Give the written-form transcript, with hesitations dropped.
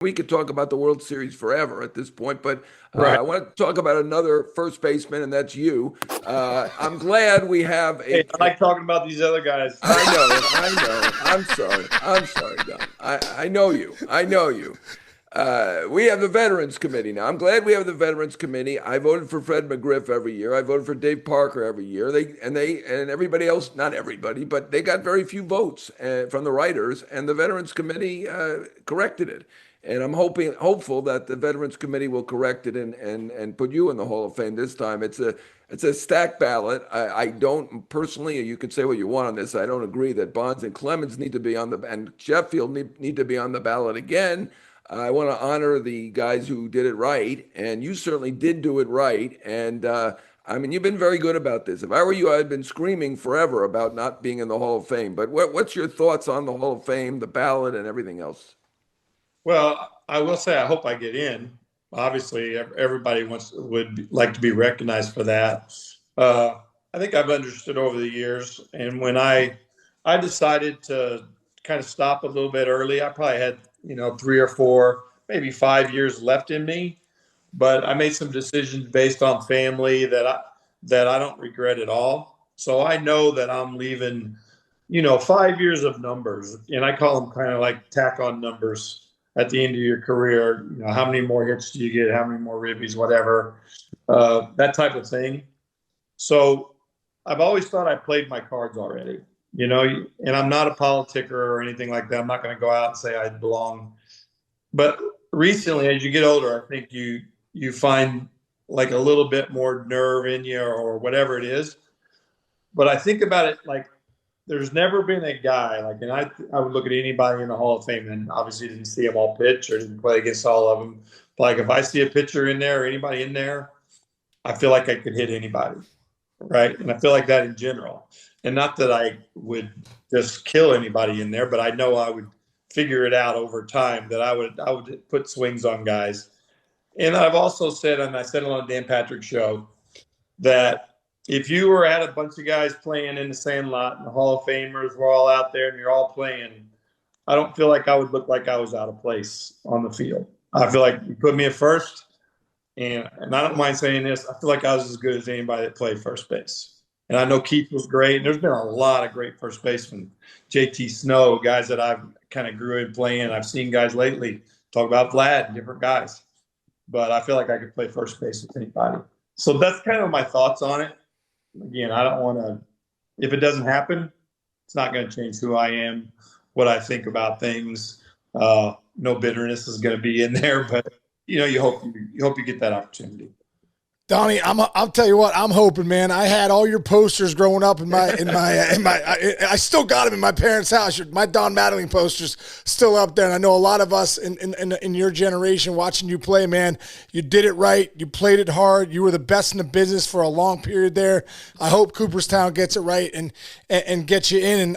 We could talk about the World Series forever at this point, but Right. I want to talk about another first baseman, and that's you. I'm glad we have Hey, a. I like talking about these other guys. I know, I know. I'm sorry. I'm sorry, Don. I know you. I know you. We have the Veterans Committee now. I'm glad we have the Veterans Committee. I voted for Fred McGriff every year. I voted for Dave Parker every year. They and everybody else, not everybody, but they got very few votes from the writers, and the Veterans Committee corrected it. And I'm hopeful that the Veterans Committee will correct it and put you in the Hall of Fame this time. It's a stacked ballot. I don't personally, you can say what you want on this. I don't agree that Bonds and Clemens need to be on the and Sheffield need to be on the ballot again. I want to honor the guys who did it right, and you certainly did do it right. And I mean, you've been very good about this. If I were you, I'd been screaming forever about not being in the Hall of Fame. But what's your thoughts on the Hall of Fame, the ballot, and everything else? Well, I will say I hope I get in. Obviously, everybody would like to be recognized for that. I think I've understood over the years, and when I decided to kind of stop a little bit early, I probably had 3 or 4, maybe 5 years left in me, but I made some decisions based on family that I don't regret at all. So I know that I'm leaving, 5 years of numbers, and I call them kind of like tack on numbers at the end of your career. How many more hits do you get? How many more ribbies? Whatever, that type of thing. So I've always thought I played my cards already, and I'm not a politicker or anything like that. I'm not going to go out and say I belong. But recently, as you get older, I think you find like a little bit more nerve in you or whatever it is. But I think about it like there's never been a guy like, and I would look at anybody in the Hall of Fame, and obviously didn't see them all pitch or didn't play against all of them. But like if I see a pitcher in there or anybody in there, I feel like I could hit anybody, right? And I feel like that in general. And not that I would just kill anybody in there, but I know I would figure it out over time that I would put swings on guys. And I've also said, and I said it on the Dan Patrick show, that if you were at a bunch of guys playing in the Sandlot and the Hall of Famers were all out there and you're all playing, I don't feel like I would look like I was out of place on the field. I feel like you put me at first, and I don't mind saying this, I feel like I was as good as anybody that played first base. And I know Keith was great. And there's been a lot of great first basemen. JT Snow, guys that I've kind of grew in playing. I've seen guys lately talk about Vlad and different guys. But I feel like I could play first base with anybody. So that's kind of my thoughts on it. Again, I don't want to, if it doesn't happen, it's not going to change who I am, what I think about things. No bitterness is going to be in there, but you hope you get that opportunity. Donnie, I'll tell you what, I'm hoping, man. I had all your posters growing up I still got them in my parents' house. My Don Mattingly posters still up there. And I know a lot of us in your generation watching you play, man, you did it right. You played it hard. You were the best in the business for a long period there. I hope Cooperstown gets it right and gets you in. And